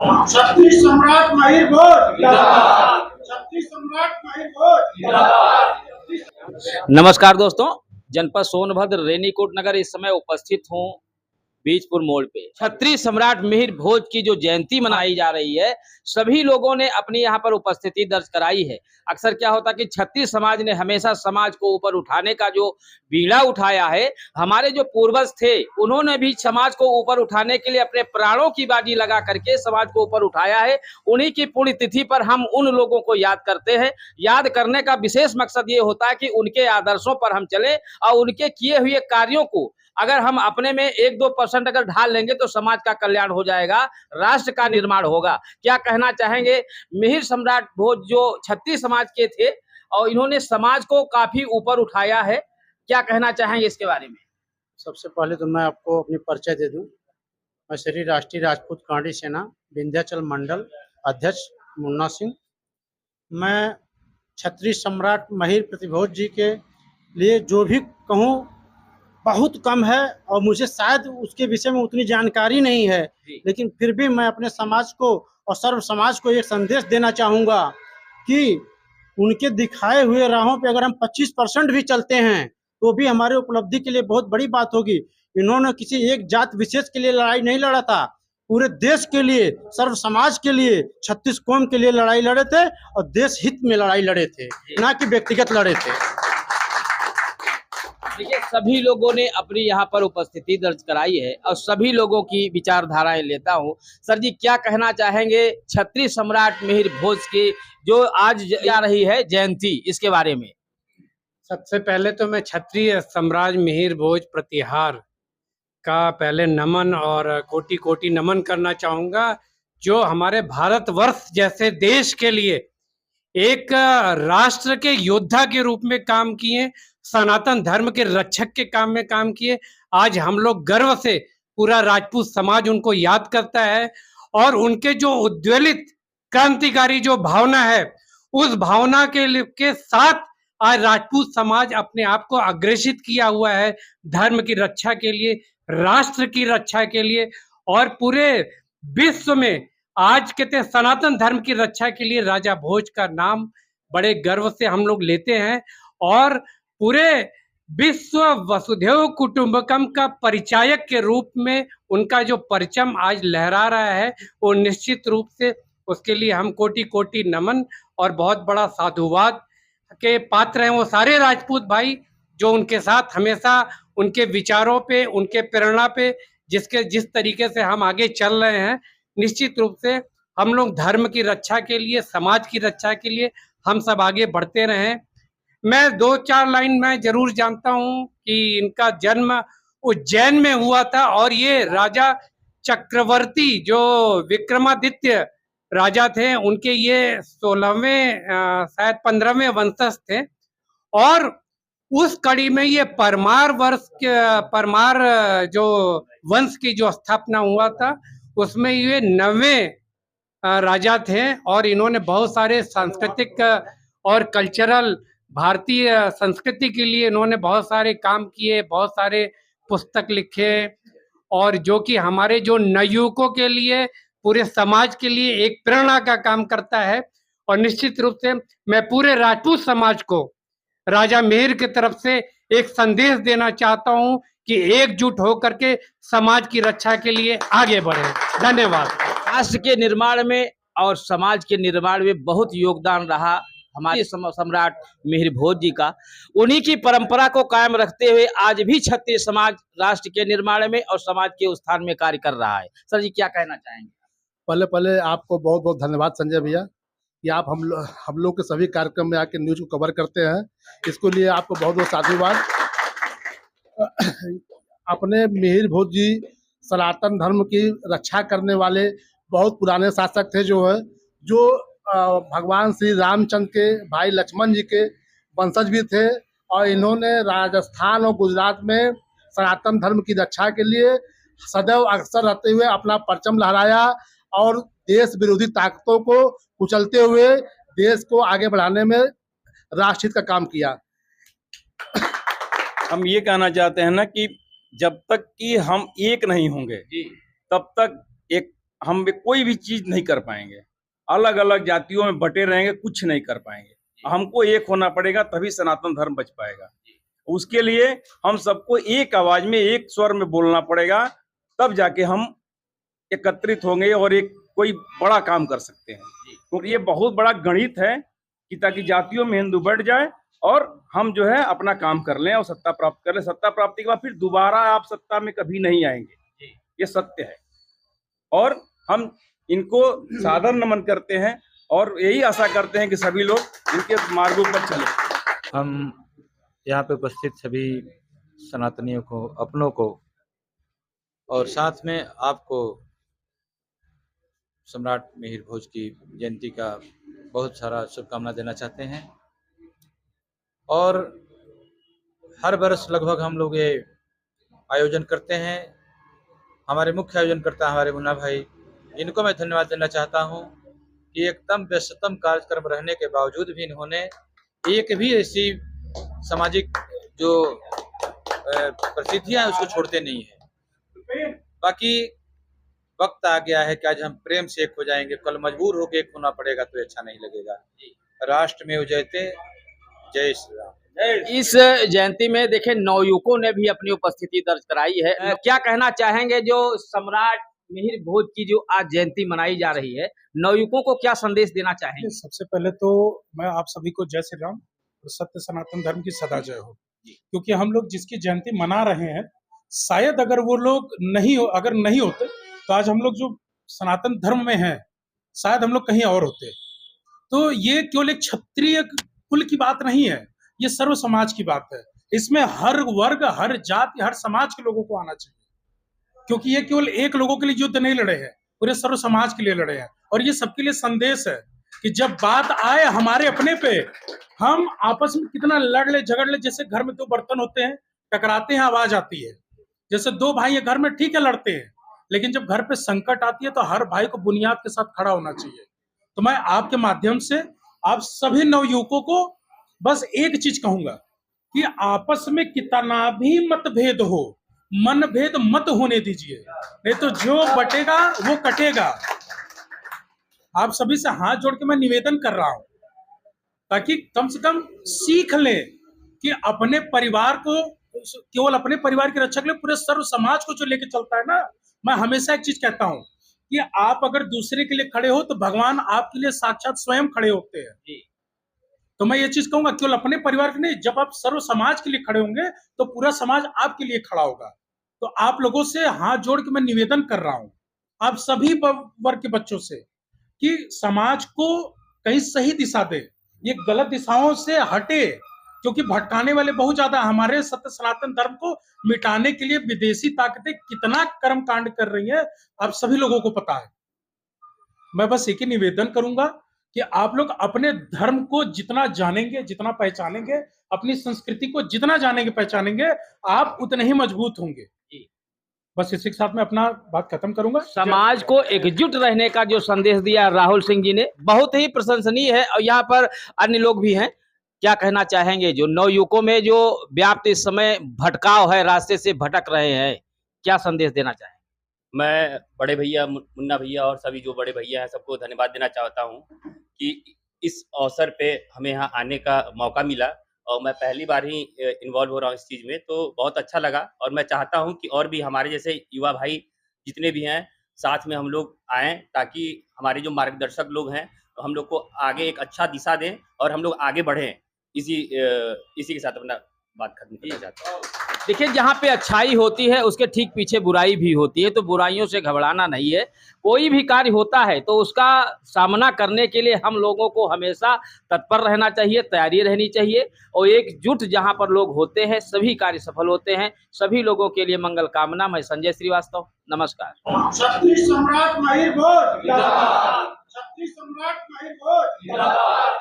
छत्तीस सम्राट महिर भोज जिंदाबाद। छत्तीस सम्राट महिर भोज जिंदाबाद। नमस्कार दोस्तों, जनपद सोनभद्र रेनीकोट नगर इस समय उपस्थित हूँ बीजपुर मोड़ पे। छत्री सम्राट मिहिर भोज की जो जयंती मनाई जा रही है, सभी लोगों ने अपनी यहाँ पर उपस्थिति दर्ज कराई है। अक्सर क्या होता कि छत्री समाज ने हमेशा समाज को ऊपर उठाने का जो बीड़ा उठाया है, हमारे जो पूर्वज थे उन्होंने भी समाज को ऊपर उठाने के लिए अपने प्राणों की बाजी लगा करके समाज को ऊपर उठाया है। उन्हीं की पुण्यतिथि पर हम उन लोगों को याद करते हैं। याद करने का विशेष मकसद ये होता है कि उनके आदर्शों पर हम चलें और उनके किए हुए कार्यों को अगर हम अपने में 1-2% अगर ढाल लेंगे तो समाज का कल्याण हो जाएगा, राष्ट्र का निर्माण होगा। क्या कहना चाहेंगे? मिहिर सम्राट भोज जो छत्री समाज के थे और इन्होंने समाज को काफी ऊपर उठाया है, क्या कहना चाहेंगे इसके बारे में? सबसे पहले तो मैं आपको अपनी परिचय दे दूं। मैं श्री राष्ट्रीय राजपूत कांडी सेना विंध्याचल मंडल अध्यक्ष मुन्ना सिंह। मैं छत्री सम्राट महिर प्रतिभोज जी के लिए जो भी कहूँ बहुत कम है और मुझे शायद उसके विषय में उतनी जानकारी नहीं है, लेकिन फिर भी मैं अपने समाज को और सर्व समाज को एक संदेश देना चाहूँगा कि उनके दिखाए हुए राहों पे अगर हम 25% भी चलते हैं तो भी हमारे उपलब्धि के लिए बहुत बड़ी बात होगी। इन्होंने किसी एक जात विशेष के लिए लड़ाई नहीं लड़ा था, पूरे देश के लिए, सर्व समाज के लिए, 36 कौम के लिए लड़ाई लड़े थे और देश हित में लड़ाई लड़े थे, ना कि व्यक्तिगत लड़े थे। देखिए, सभी लोगों ने अपनी यहाँ पर उपस्थिति दर्ज कराई है और सभी लोगों की विचारधाराएं लेता हूँ। सर जी, क्या कहना चाहेंगे छत्री सम्राट मिहिर भोज की जो आज जा रही है जयंती, इसके बारे में? सबसे पहले तो मैं क्षत्रिय सम्राट मिहिर भोज प्रतिहार का पहले नमन और कोटि कोटि नमन करना चाहूँगा, जो हमारे भारतवर्ष जैसे देश के लिए एक राष्ट्र के योद्धा के रूप में काम किए, सनातन धर्म के रक्षक के काम में काम किए। आज हम लोग गर्व से पूरा राजपूत समाज उनको याद करता है और उनके जो उद्वेलित क्रांतिकारी जो भावना है, उस भावना के साथ आज राजपूत समाज अपने आप को अग्रेसित किया हुआ है धर्म की रक्षा के लिए, राष्ट्र की रक्षा के लिए और पूरे विश्व में आज कहते सनातन धर्म की रक्षा के लिए राजा भोज का नाम बड़े गर्व से हम लोग लेते हैं और पूरे विश्व वसुधैव कुटुंबकम का परिचायक के रूप में उनका जो परचम आज लहरा रहा है, वो निश्चित रूप से उसके लिए हम कोटि कोटि नमन और बहुत बड़ा साधुवाद के पात्र हैं वो सारे राजपूत भाई जो उनके साथ हमेशा उनके विचारों पे, उनके प्रेरणा पे जिस तरीके से हम आगे चल रहे हैं। निश्चित रूप से हम लोग धर्म की रक्षा के लिए, समाज की रक्षा के लिए हम सब आगे बढ़ते रहें। मैं 2-4 लाइन मैं जरूर जानता हूं कि इनका जन्म उज्जैन में हुआ था और ये राजा चक्रवर्ती जो विक्रमादित्य राजा थे, उनके ये 16वें शायद 15वें वंशज थे और उस कड़ी में ये परमार जो वंश की जो स्थापना हुआ था उसमें ये 9वें राजा थे और इन्होंने बहुत सारे सांस्कृतिक और कल्चरल भारतीय संस्कृति के लिए इन्होंने बहुत सारे काम किए, बहुत सारे पुस्तक लिखे और जो कि हमारे जो नवयुवकों के लिए, पूरे समाज के लिए एक प्रेरणा का काम करता है। और निश्चित रूप से मैं पूरे राजपूत समाज को राजा मिहिर की तरफ से एक संदेश देना चाहता हूं कि एकजुट होकर के समाज की रक्षा के लिए आगे बढ़े। धन्यवाद। राष्ट्र के निर्माण में और समाज के निर्माण में बहुत योगदान रहा हमारे सम्राट मिहिर भोज जी का। उन्हीं की परंपरा को कायम रखते हुए आज भी क्षत्रिय समाज राष्ट्र के निर्माण में और समाज के उत्थान में कार्य कर रहा है। सर जी, क्या कहना चाहेंगे? पहले आपको बहुत बहुत धन्यवाद संजय भैया कि आप हम लोग के सभी कार्यक्रम में आके न्यूज को कवर करते हैं, इसके लिए आपको बहुत बहुत साधुवाद। अपने मिहिर भोज जी सनातन धर्म की रक्षा करने वाले बहुत पुराने शासक थे, जो भगवान श्री रामचंद्र के भाई लक्ष्मण जी के वंशज भी थे और इन्होंने राजस्थान और गुजरात में सनातन धर्म की रक्षा के लिए सदैव अग्रसर रहते हुए अपना परचम लहराया और देश विरोधी ताकतों को कुचलते हुए देश को आगे बढ़ाने में राष्ट्रहित का काम किया। हम ये कहना चाहते हैं ना कि जब तक कि हम एक नहीं होंगे तब तक एक हम कोई भी चीज नहीं कर पाएंगे। अलग अलग जातियों में बटे रहेंगे, कुछ नहीं कर पाएंगे। हमको एक होना पड़ेगा, तभी सनातन धर्म बच पाएगा। उसके लिए हम सबको एक आवाज में, एक स्वर में बोलना पड़ेगा, तब जाके हम एकत्रित होंगे और एक कोई बड़ा काम कर सकते हैं। तो ये बहुत बड़ा गणित है कि ताकि जातियों में हिंदू बढ़ जाए और हम जो है अपना काम कर लें और सत्ता प्राप्त कर लें। सत्ता प्राप्ति के बाद फिर दोबारा आप सत्ता में कभी नहीं आएंगे, ये सत्य है। और हम इनको सादर नमन करते हैं और यही आशा करते हैं कि सभी लोग इनके मार्गों पर चलें। हम यहाँ पे उपस्थित सभी सनातनियों को, अपनों को और साथ में आपको सम्राट मिहिर भोज की जयंती का बहुत सारा शुभकामना देना चाहते हैं। और हर वर्ष लगभग हम लोग ये आयोजन करते हैं। हमारे मुख्य आयोजनकर्ता हमारे मुन्ना भाई, इनको मैं धन्यवाद देना चाहता हूँ कि एकदम व्यस्ततम कार्यक्रम रहने के बावजूद भी इन्होंने एक भी ऐसी सामाजिक जो परिस्थितियाँ उसको छोड़ते नहीं है। बाकी वक्त आ गया है कि आज हम प्रेम से एक हो जाएंगे, कल मजबूर होकर एक होना पड़ेगा तो अच्छा नहीं लगेगा। राष्ट्र में जयते, जय श्री राम। इस जयंती में देखें नवयुवकों ने भी अपनी उपस्थिति दर्ज कराई है। क्या कहना चाहेंगे जो सम्राट मिहिर भोज की जो आज जयंती मनाई जा रही है, नवयुवकों को क्या संदेश देना चाहेंगे? सबसे पहले तो मैं आप सभी को जय श्री राम और सत्य सनातन धर्म की सदा जय हो। क्योंकि हम लोग जिसकी जयंती मना रहे हैं, शायद अगर वो लोग अगर नहीं होते तो आज हम लोग जो सनातन धर्म में हैं शायद हम लोग कहीं और होते। तो ये केवल एक क्षत्रिय कुल की बात नहीं है, ये सर्व समाज की बात है। इसमें हर वर्ग, हर जाति, हर समाज के लोगों को आना चाहिए, क्योंकि ये केवल एक लोगों के लिए युद्ध नहीं लड़े हैं, पूरे सर्व समाज के लिए लड़े हैं। और ये सबके लिए संदेश है कि जब बात आए हमारे अपने पे, हम आपस में कितना लड़ ले झगड़ ले। जैसे घर में दो बर्तन होते हैं, टकराते हैं, आवाज आती है। जैसे दो भाई है घर में, ठीक है लड़ते हैं, लेकिन जब घर पे संकट आती है तो हर भाई को बुनियाद के साथ खड़ा होना चाहिए। तो मैं आपके माध्यम से आप सभी नवयुवकों को बस एक चीज कहूंगा कि आपस में कितना भी मतभेद हो, मन भेद मत होने दीजिए, नहीं तो जो बटेगा वो कटेगा। आप सभी से हाथ जोड़ के मैं निवेदन कर रहा हूं, ताकि कम से कम सीख लें कि अपने परिवार को, केवल अपने परिवार की रक्षा के लिए पूरे सर्व समाज को जो लेके चलता है ना। मैं हमेशा एक चीज कहता हूं कि आप अगर दूसरे के लिए खड़े हो तो भगवान आपके लिए साक्षात स्वयं खड़े होते हैं। तो मैं ये चीज कहूंगा, केवल अपने परिवार के नहीं, जब आप सर्व समाज के लिए खड़े होंगे तो पूरा समाज आपके लिए खड़ा होगा। तो आप लोगों से हाथ जोड़ के मैं निवेदन कर रहा हूं, आप सभी वर्ग के बच्चों से, कि समाज को कहीं सही दिशा दे, ये गलत दिशाओं से हटे, क्योंकि भटकाने वाले बहुत ज्यादा। हमारे सत्य सनातन धर्म को मिटाने के लिए विदेशी ताकतें कितना कर्म कांड कर रही है, आप सभी लोगों को पता है। मैं बस एक ही निवेदन करूंगा कि आप लोग अपने धर्म को जितना जानेंगे, जितना पहचानेंगे, अपनी संस्कृति को जितना जानेंगे पहचानेंगे, आप उतने ही मजबूत होंगे। बस इसी के साथ मैं अपना बात खत्म करूंगा। समाज को एकजुट रहने का जो संदेश दिया राहुल सिंह जी ने, बहुत ही प्रशंसनीय है। और यहाँ पर अन्य लोग भी हैं, क्या कहना चाहेंगे जो नवयुवकों में जो व्याप्त इस समय भटकाव है, रास्ते से भटक रहे हैं, क्या संदेश देना चाहेंगे? मैं बड़े भैया, मुन्ना भैया और सभी जो बड़े भैया हैं सबको धन्यवाद देना चाहता हूं कि इस अवसर पे हमें यहाँ आने का मौका मिला और मैं पहली बार ही इन्वॉल्व हो रहा हूँ इस चीज़ में, तो बहुत अच्छा लगा। और मैं चाहता हूँ कि और भी हमारे जैसे युवा भाई जितने भी हैं साथ में हम लोग आएँ, ताकि हमारे जो मार्गदर्शक लोग हैं तो हम लोग को आगे एक अच्छा दिशा दें और हम लोग आगे बढ़ें। इसी के साथ अपना बात खत्म करना चाहता हूँ। देखिए, जहाँ पे अच्छाई होती है उसके ठीक पीछे बुराई भी होती है, तो बुराइयों से घबराना नहीं है। कोई भी कार्य होता है तो उसका सामना करने के लिए हम लोगों को हमेशा तत्पर रहना चाहिए, तैयारी रहनी चाहिए। और एकजुट जहाँ पर लोग होते हैं सभी कार्य सफल होते हैं। सभी लोगों के लिए मंगल कामना। मैं संजय श्रीवास्तव, नमस्कार। क्षत्रिय सम्राट मिहिर भोज जिंदाबाद। क्षत्रिय सम्राट मिहिर भोज जिंदाबाद।